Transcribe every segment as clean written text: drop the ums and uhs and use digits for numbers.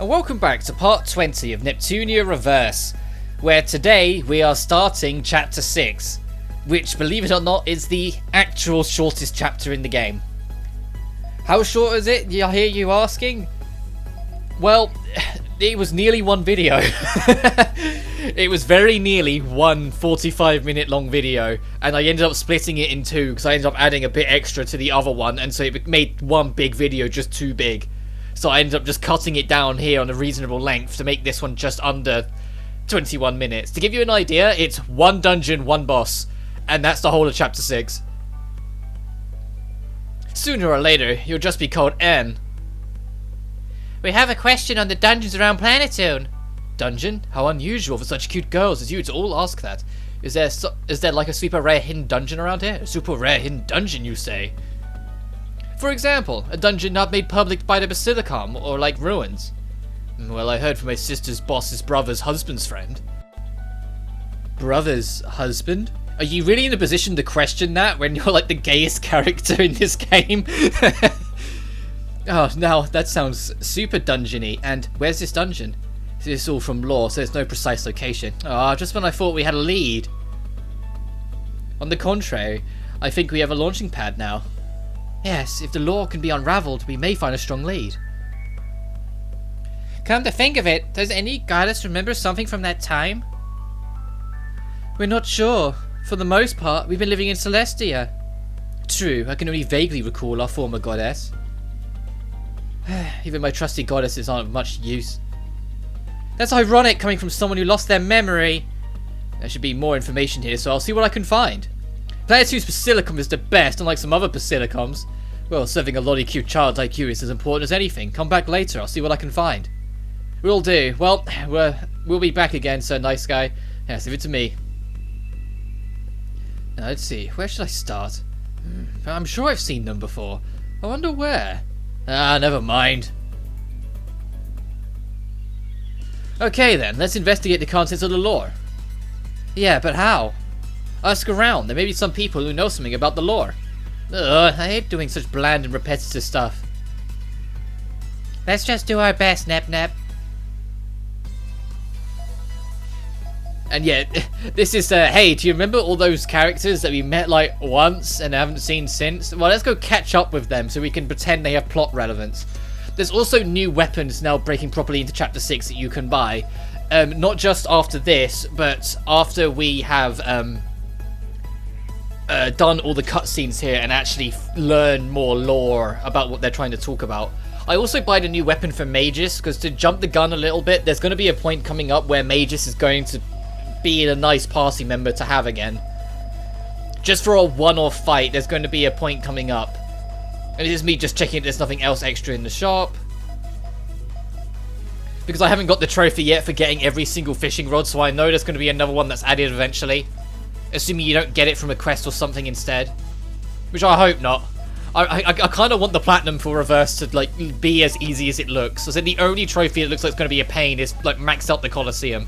and welcome back to part 20 of Neptunia Reverse, where today we are starting chapter 6, which, believe it or not, is the actual shortest chapter in the game. How short is it, I hear you asking? Well, it was nearly one video. It was very nearly one 45-minute long video, and I ended up splitting it in two because I ended up adding a bit extra to the other one, and so it made one big video just too big. So I ended up just cutting it down here on a reasonable length to make this one just under 21 minutes. To give you an idea, it's one dungeon, one boss, and that's the whole of chapter 6. Sooner or later, you'll just be called N. We have a question on the dungeons around Planetoon. Dungeon? How unusual for such cute girls as you to all ask that. Is there like a super rare hidden dungeon around here? A super rare hidden dungeon, you say? For example, a dungeon not made public by the Basilicom, or like ruins. Well, I heard from my sister's boss's brother's husband's friend. Brother's husband? Are you really in a position to question that when you're like the gayest character in this game? Oh, now that sounds super dungeony. And where's this dungeon? This is all from lore, so there's no precise location. Ah, just when I thought we had a lead. On the contrary, I think we have a launching pad now. Yes, if the lore can be unraveled, we may find a strong lead. Come to think of it, does any goddess remember something from that time? We're not sure. For the most part, we've been living in Celestia. True, I can only vaguely recall our former goddess. Even my trusty goddesses aren't of much use. That's ironic coming from someone who lost their memory. There should be more information here, so I'll see what I can find. Planetoon's Basilicom is the best, unlike some other Basilicoms. Well, serving a lolly cute child like you is as important as anything. Come back later, I'll see what I can find. Will do. Well, we'll be back again, sir nice guy. Yes, leave it to me. Now, let's see, where should I start? I'm sure I've seen them before. I wonder where. Ah, never mind. Okay then, let's investigate the contents of the lore. Yeah, but how? Ask around, there may be some people who know something about the lore. Ugh, I hate doing such bland and repetitive stuff. Let's just do our best, Nep. And yeah, this is, hey, do you remember all those characters that we met like once and haven't seen since? Well, let's go catch up with them so we can pretend they have plot relevance. There's also new weapons now breaking properly into chapter 6 that you can buy. Not just after this, but after we have done all the cutscenes here and actually learn more lore about what they're trying to talk about. I also bought a new weapon for Magus, because to jump the gun a little bit, there's going to be a point coming up where Magus is going to be a nice party member to have again. Just for a one-off fight, there's going to be a point coming up. And it is me just checking if there's nothing else extra in the shop. Because I haven't got the trophy yet for getting every single fishing rod, so I know there's going to be another one that's added eventually. Assuming you don't get it from a quest or something instead. Which I hope not. I kind of want the platinum for Reverse to like be as easy as it looks. I said the only trophy that looks like it's going to be a pain is like max out the Colosseum.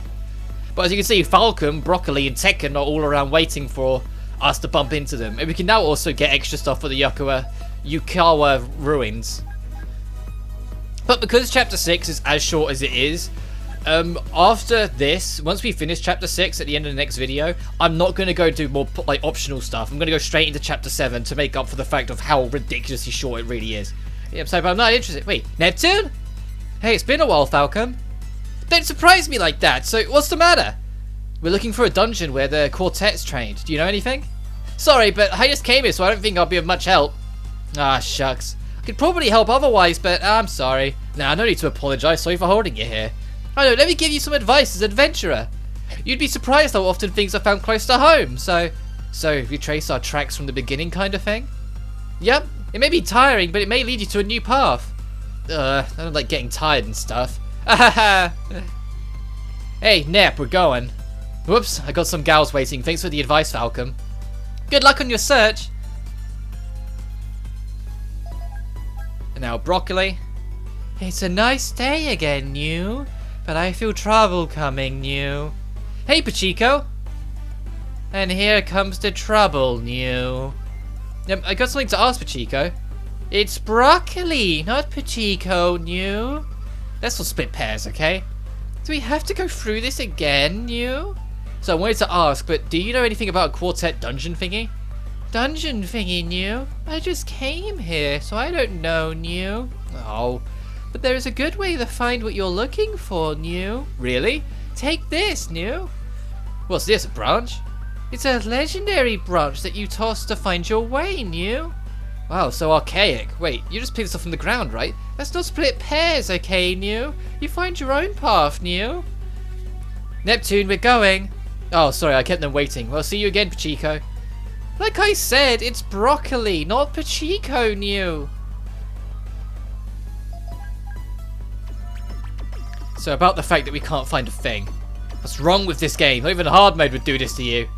But as you can see, Falcon, Broccoli, and Tekken are all around waiting for us to bump into them. And we can now also get extra stuff for the Yukawa ruins. But because chapter 6 is as short as it is, after this, once we finish chapter 6 at the end of the next video, I'm not going to go do more like optional stuff. I'm going to go straight into chapter 7 to make up for the fact of how ridiculously short it really is. Yeah, I'm sorry, but I'm not interested. Wait, Neptune? Hey, it's been a while, Falcon. Don't surprise me like that. So, what's the matter? We're looking for a dungeon where the quartet's trained. Do you know anything? Sorry, but I just came here, so I don't think I'll be of much help. Ah, shucks. I could probably help otherwise, but I'm sorry. Nah, no need to apologize. Sorry for holding you here. I know, let me give you some advice as an adventurer. You'd be surprised how often things are found close to home. So if you trace our tracks from the beginning kind of thing? Yep, it may be tiring, but it may lead you to a new path. I don't like getting tired and stuff. Hey, Nep, we're going. Whoops, I got some gals waiting. Thanks for the advice, Falcon. Good luck on your search. And now, Broccoli. It's a nice day again, New. But I feel trouble coming, New. Hey, Pachiko. And here comes the trouble, New. I got something to ask, Pachiko. It's Broccoli, not Pachiko, New. Let's not split pairs, okay? Do we have to go through this again, you? So I wanted to ask, but do you know anything about a quartet dungeon thingy? Dungeon thingy, new? I just came here, so I don't know, new. Oh, but there is a good way to find what you're looking for, new. Really? Take this, new. What's this, a branch? It's a legendary branch that you toss to find your way, new. Wow, so archaic. Wait, you just picked this up from the ground, right? Let's not split pairs, okay, new? You find your own path, new. Neptune, we're going. Oh, sorry, I kept them waiting. Well, see you again, Pachico. Like I said, it's broccoli, not Pachico, new. So about the fact that we can't find a thing. What's wrong with this game? Not even hard mode would do this to you.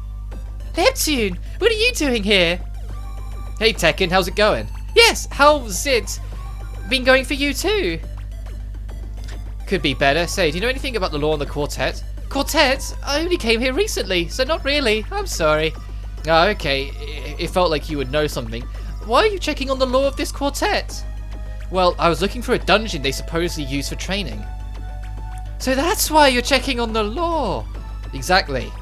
Neptune, what are you doing here? Hey Tekken, how's it going? Yes, how's it been going for you too? Could be better. Say, do you know anything about the law on the quartet? Quartet? I only came here recently, so not really. I'm sorry. Oh, okay. It felt like you would know something. Why are you checking on the law of this quartet? Well, I was looking for a dungeon they supposedly use for training. So that's why you're checking on the law. Exactly.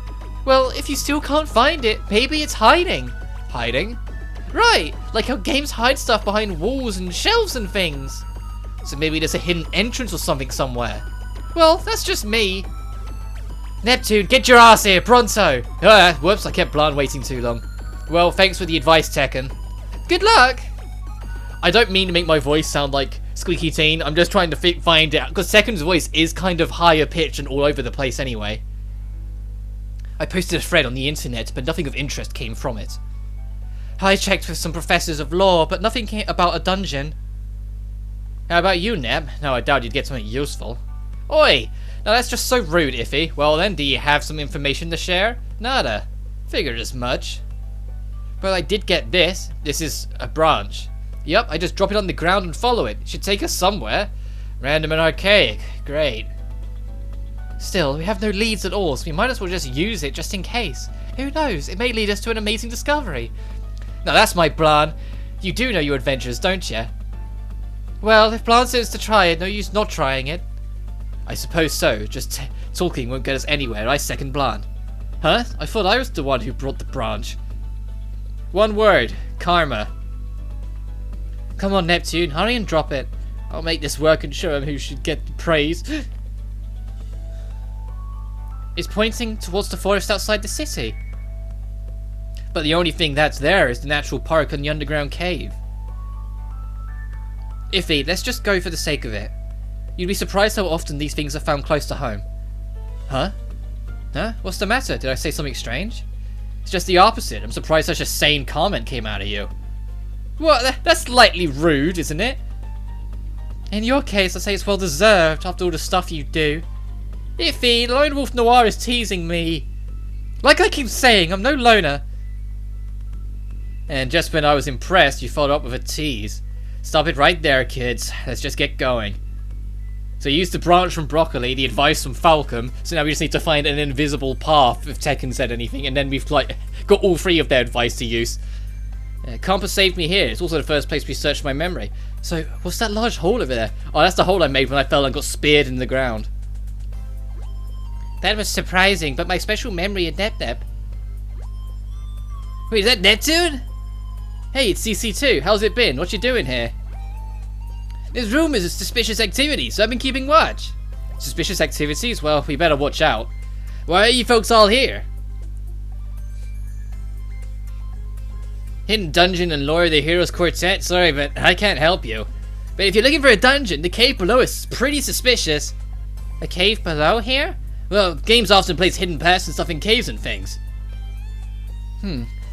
Well, if you still can't find it, maybe it's hiding. Hiding? Right, like how games hide stuff behind walls and shelves and things. So maybe there's a hidden entrance or something somewhere. Well, that's just me. Neptune, get your ass here, pronto! Whoops, I kept Blanc waiting too long. Well, thanks for the advice, Tekken. Good luck! I don't mean to make my voice sound like Squeaky Teen, I'm just trying to find out, because Tekken's voice is kind of higher pitched and all over the place anyway. I posted a thread on the internet, but nothing of interest came from it. I checked with some professors of law, but nothing came about a dungeon. How about you, Neb? No, I doubt you'd get something useful. Oi! Now that's just so rude, Iffy. Well then, do you have some information to share? Nada. Figured as much. But I did get this. This is a branch. Yep, I just drop it on the ground and follow it. It should take us somewhere. Random and archaic. Great. Still, we have no leads at all, so we might as well just use it just in case. Who knows? It may lead us to an amazing discovery. Now that's my plan. You do know your adventures, don't you? Well, if Blanc says to try it, no use not trying it. I suppose so. Just talking won't get us anywhere. I second Blanc. Huh? I thought I was the one who brought the branch. One word. Karma. Come on, Neptune. Hurry and drop it. I'll make this work and show him who should get the praise. It's pointing towards the forest outside the city. But the only thing that's there is the natural park and the underground cave. Iffy, let's just go for the sake of it. You'd be surprised how often these things are found close to home. Huh? Huh? What's the matter? Did I say something strange? It's just the opposite. I'm surprised such a sane comment came out of you. Well, that's slightly rude, isn't it? In your case, I say it's well deserved after all the stuff you do. Iffy, Lone Wolf Noir is teasing me. Like I keep saying, I'm no loner. And just when I was impressed, you followed up with a tease. Stop it right there, kids. Let's just get going. So you used the branch from Broccoli, the advice from Falcom, so now we just need to find an invisible path if Tekken said anything, and then we've like got all three of their advice to use. Compass saved me here. It's also the first place we searched my memory. So, what's that large hole over there? Oh, that's the hole I made when I fell and got speared in the ground. That was surprising, but my special memory at Nep. Wait, is that Neptune? Hey, it's CC2. How's it been? What you doing here? There's rumors of suspicious activity, so I've been keeping watch. Suspicious activities? Well, we better watch out. Why are you folks all here? Hidden dungeon and lore of the Heroes Quartet? Sorry, but I can't help you. But if you're looking for a dungeon, the cave below is pretty suspicious. A cave below here? Well, games often place hidden paths and stuff in caves and things.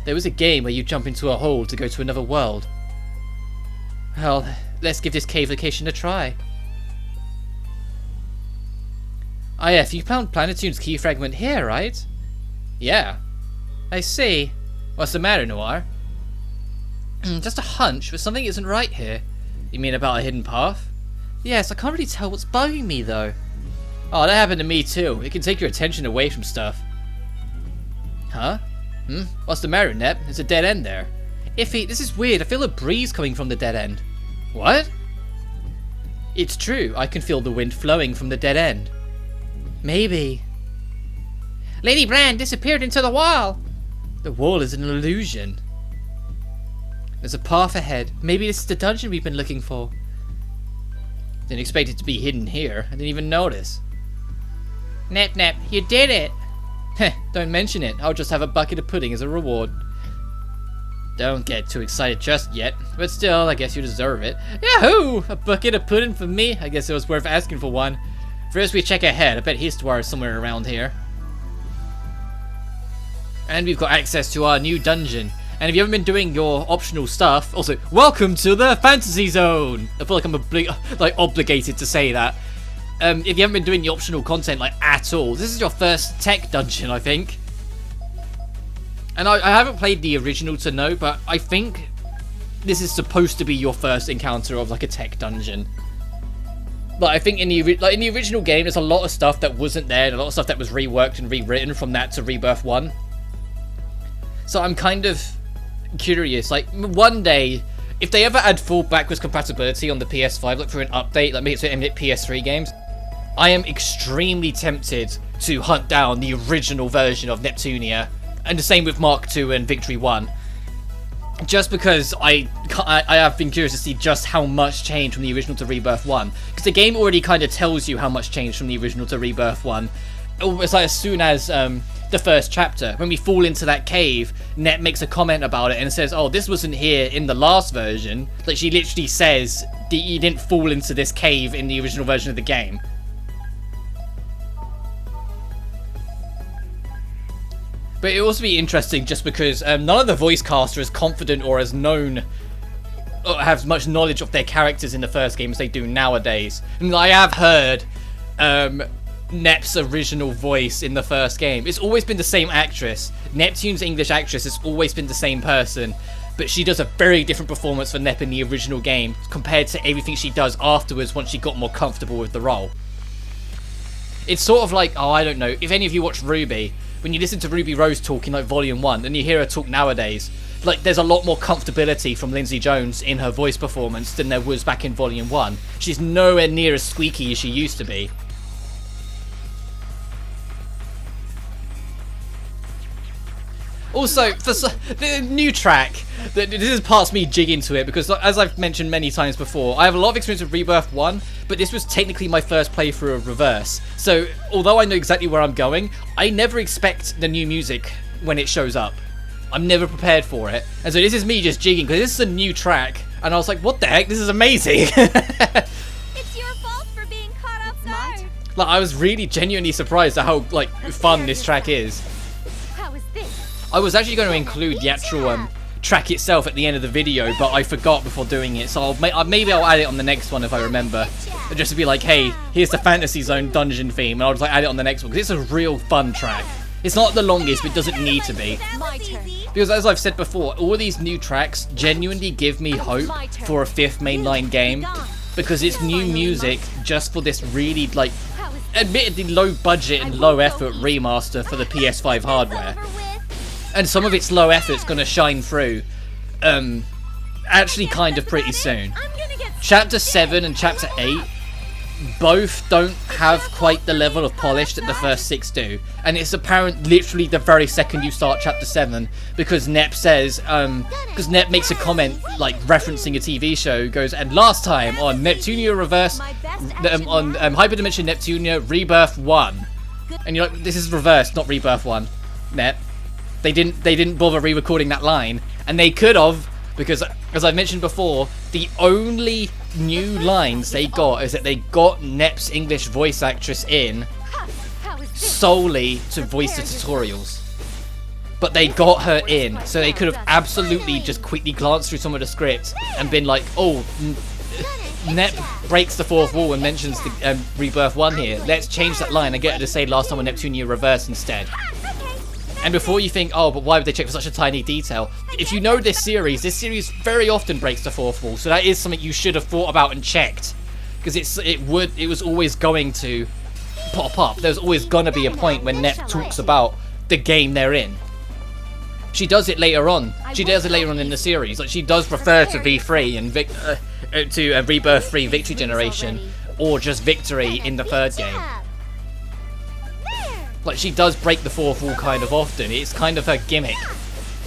There was a game where you jump into a hole to go to another world. Well, let's give this cave location a try. IF, you found Planetoon's key fragment here, right? Yeah. I see. What's the matter, Noir? Just a hunch, but something isn't right here. You mean about a hidden path? Yes, I can't really tell what's bugging me, though. Oh, that happened to me, too. It can take your attention away from stuff. Huh? What's the matter, Nep? There's a dead end there. Iffy, this is weird. I feel a breeze coming from the dead end. What? It's true, I can feel the wind flowing from the dead end. Maybe. Lady Brand disappeared into the wall! The wall is an illusion. There's a path ahead. Maybe this is the dungeon we've been looking for. Didn't expect it to be hidden here. I didn't even notice. Nep Nep, you did it! Heh, don't mention it. I'll just have a bucket of pudding as a reward. Don't get too excited just yet, but still, I guess you deserve it. Yahoo! A bucket of pudding for me? I guess it was worth asking for one. First we check ahead. I bet Histy is somewhere around here. And we've got access to our new dungeon. And if you haven't been doing your optional stuff, also, welcome to the Fantasy Zone! I feel like I'm obligated to say that. If you haven't been doing the optional content at all, this is your first tech dungeon, I think. And I haven't played the original to know, but I think this is supposed to be your first encounter of a tech dungeon. I think in the original game, there's a lot of stuff that wasn't there, and a lot of stuff that was reworked and rewritten from that to Rebirth 1. So I'm kind of curious, one day, if they ever add full backwards compatibility on the PS5, for an update, make it so it emulate PS3 games, I am extremely tempted to hunt down the original version of Neptunia, and the same with Mark II and Victory 1. Just because I have been curious to see just how much changed from the original to Rebirth 1. Because the game already kind of tells you how much changed from the original to Rebirth 1. Almost as soon as the first chapter. When we fall into that cave, Net makes a comment about it and says, oh, this wasn't here in the last version. She literally says, you didn't fall into this cave in the original version of the game. But it will also be interesting just because none of the voice cast are as confident or as known or have as much knowledge of their characters in the first game as they do nowadays. And I have heard Nep's original voice in the first game. It's always been the same actress. Neptune's English actress has always been the same person. But she does a very different performance for Nep in the original game compared to everything she does afterwards once she got more comfortable with the role. It's sort of like, oh, I don't know, if any of you watch Ruby, when you listen to Ruby Rose talk in Volume 1 and you hear her talk nowadays, there's a lot more comfortability from Lindsay Jones in her voice performance than there was back in Volume 1. She's nowhere near as squeaky as she used to be. Also, for the new track, this is past me jigging to it, because as I've mentioned many times before, I have a lot of experience with Rebirth 1, but this was technically my first playthrough of Reverse. So, although I know exactly where I'm going, I never expect the new music when it shows up. I'm never prepared for it. And so this is me just jigging, because this is a new track, and I was like, what the heck, this is amazing! It's your fault for being caught outside! I was really genuinely surprised at how, fun this track is. I was actually going to include the actual track itself at the end of the video, but I forgot before doing it, so maybe I'll add it on the next one if I remember. Just to be like, hey, here's the Fantasy Zone dungeon theme, and I'll just add it on the next one, because it's a real fun track. It's not the longest, but it doesn't need to be. Because as I've said before, all these new tracks genuinely give me hope for a 5th mainline game, because it's new music just for this really, admittedly low budget and low effort remaster for the PS5 hardware. And some of its low effort's gonna shine through, actually kind of pretty soon. Chapter 7 and Chapter 8 both don't have quite the level of polish that the first 6 do. And it's apparent literally the very second you start Chapter 7, because Nep says, because Nep makes a comment, referencing a TV show, goes, and last time on Neptunia Reverse, on Hyperdimension Neptunia Rebirth 1. And you're like, this is Reverse, not Rebirth 1, Nep. They didn't bother re-recording that line, and they could have, because as I mentioned before, the only new lines they got is that they got Nep's English voice actress in solely to voice the tutorials. But they got her in, so they could have absolutely just quickly glanced through some of the script and been like, oh, Nep breaks the 4th wall and mentions the Rebirth 1 here. Let's change that line and get her to say last time on Neptunia Reverse instead. And before you think, oh, but why would they check for such a tiny detail? If you know this series very often breaks the 4th wall, so that is something you should have thought about and checked. Because it was always going to pop up. There's always gonna be a point when Nep talks about the game they're in. She does it later on. She does it later on in the series. She does refer to V3 and Rebirth 3 Victory Generation, or just Victory in the third game. Like, she does break the fourth wall kind of often. It's kind of her gimmick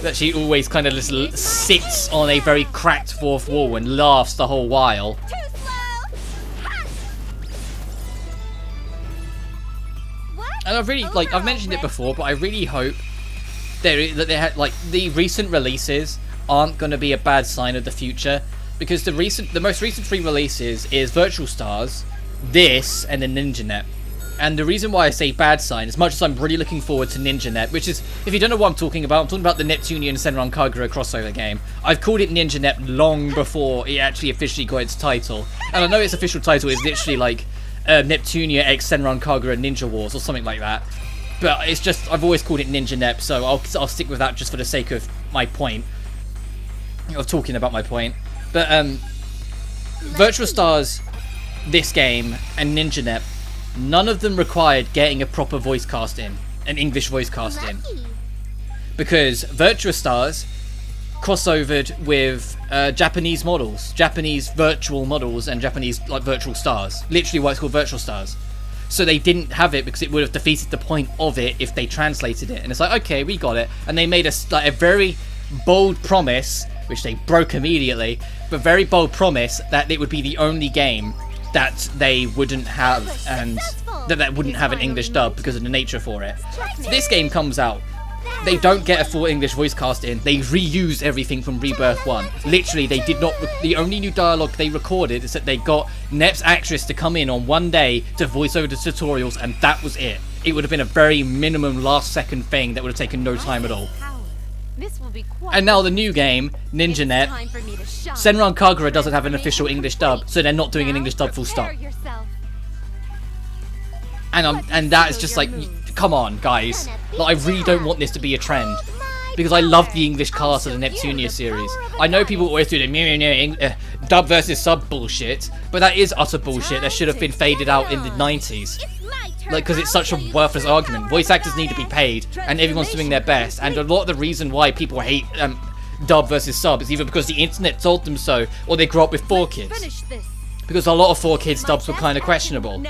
that she always kind of just sits on a very cracked fourth wall and laughs the whole while. And I've really, like, I've mentioned it before, but I really hope that they had, like, the recent releases aren't going to be a bad sign of the future, because the most recent 3 releases is Virtual Stars, this, and then NinjaNet. And the reason why I say bad sign, as much as I'm really looking forward to NinjaNet, which is, if you don't know what I'm talking about the Neptunia and Senran Kagura crossover game. I've called it NinjaNet long before it actually officially got its title. And I know its official title is literally like Neptunia x Senran Kagura Ninja Wars or something like that. But it's just, I've always called it NinjaNet, so I'll stick with that just for the sake of my point. Of talking about my point. But Virtual Stars, this game, and NinjaNet, none of them required getting a proper voice cast in, an English voice cast in, because Virtua Stars crossovered with Japanese models, Japanese virtual models, and Japanese like virtual stars. Literally, why it's called Virtual Stars. So they didn't have it because it would have defeated the point of it if they translated it. And it's like, okay, we got it, and they made a very bold promise, which they broke immediately, but very bold promise that it would be the only game that they wouldn't have, and that wouldn't have an English dub because of the nature for it. This game comes out, they don't get a full English voice cast in, they reuse everything from Rebirth 1. Literally, they did not, the only new dialogue they recorded is that they got Nep's actress to come in on one day to voice over the tutorials, and that was it. It would have been a very minimum last second thing that would have taken no time at all. And now the new game, NinjaNet, Senran Kagura doesn't have an official English dub, so they're not doing an English dub full stop. And that is just like, come on, guys. Like, I really don't want this to be a trend, because I love the English cast of the Neptunia series. I know people always do the dub versus sub bullshit, but that is utter bullshit. That should have been faded out in the 90s. Like, because it's such a worthless argument. Voice actors need to be paid, and everyone's doing their best. And a lot of the reason why people hate dub versus sub is either because the internet told them so, or they grew up with 4Kids. Because a lot of 4Kids dubs were kind of questionable.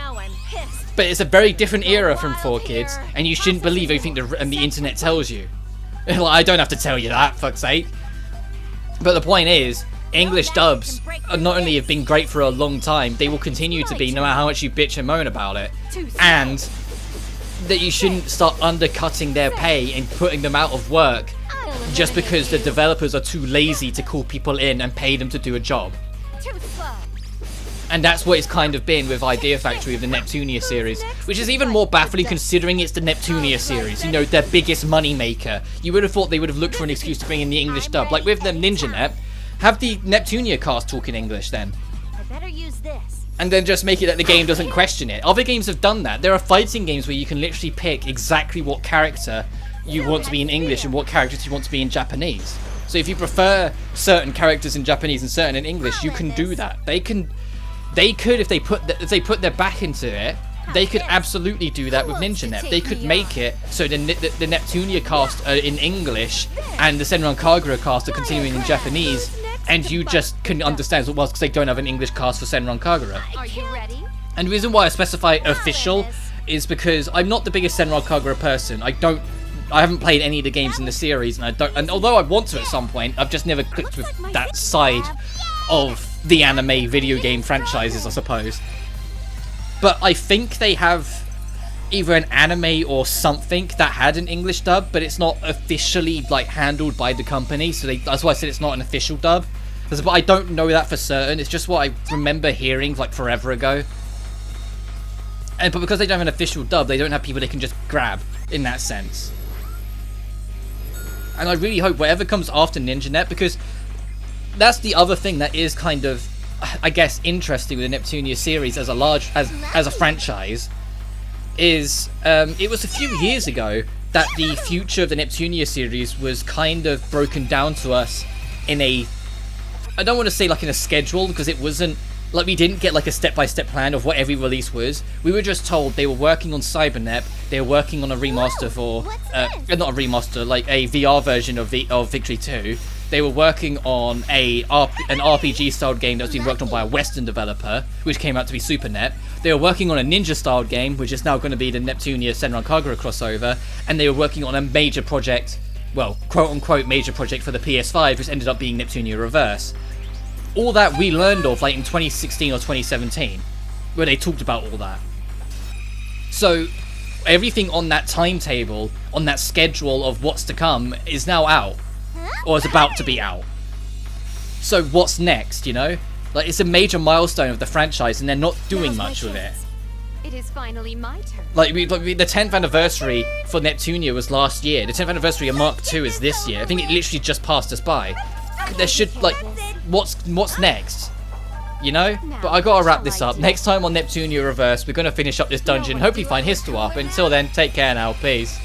But it's a very different era from 4Kids, and you shouldn't believe everything the internet tells you. Like, I don't have to tell you that, fuck's sake. But the point is, English dubs not only have been great for a long time, they will continue to be no matter how much you bitch and moan about it. And that you shouldn't start undercutting their pay and putting them out of work just because the developers are too lazy to call people in and pay them to do a job. And that's what it's kind of been with Idea Factory of the Neptunia series, which is even more baffling considering it's the Neptunia series, you know, their biggest money maker. You would have thought they would have looked for an excuse to bring in the English dub. Like with the NinjaNet, have the Neptunia cast talk in English then. And then just make it that the game doesn't question it. Other games have done that. There are fighting games where you can literally pick exactly what character you want to be in English and what characters you want to be in Japanese. So if you prefer certain characters in Japanese and certain in English, you can do that. They could, if they put their back into it, they could absolutely do that with NinjaNet. They could make it so the Neptunia cast are in English and the Senran Kagura cast are continuing in Japanese, and you just can understand what it was because they don't have an English cast for Senran Kagura. Are you ready? And the reason why I specify official is because I'm not the biggest Senran Kagura person. I haven't played any of the games in the series, and although I want to at some point, I've just never clicked with that side of the anime video game franchises, I suppose. But I think they have either an anime or something that had an English dub, but it's not officially like handled by the company, so that's why I said it's not an official dub. But I don't know that for certain. It's just what I remember hearing like forever ago. But because they don't have an official dub, they don't have people they can just grab in that sense. And I really hope whatever comes after NinjaNet, because that's the other thing that is kind of, I guess, interesting with the Neptunia series as a franchise, is it was a few years ago that the future of the Neptunia series was kind of broken down to us in a, I don't want to say like in a schedule, because it wasn't like we didn't get like a step-by-step plan of what every release was. We were just told they were working on Cybernep, they were working on a remaster for not a remaster, like a VR version of Victory 2. they were working on an RPG-styled game that was being worked on by a Western developer, which came out to be SuperNet. They were working on a ninja-styled game, which is now going to be the Neptunia Senran Kagura crossover, and they were working on a major project, well, quote-unquote major project for the PS5, which ended up being Neptunia Reverse. All that we learned of, like, in 2016 or 2017, where they talked about all that. So, everything on that timetable, on that schedule of what's to come, is now out. Or is about to be out. So what's next, you know? Like, it's a major milestone of the franchise and they're not doing much with it. It is finally my turn. Like, the 10th anniversary for Neptunia was last year. The 10th anniversary of Mark II is this year. I think it literally just passed us by. There should, like, what's next? You know? But I gotta wrap this up. Next time on Neptunia Reverse, we're gonna finish up this dungeon, hopefully find Histy. Until then, take care now, peace.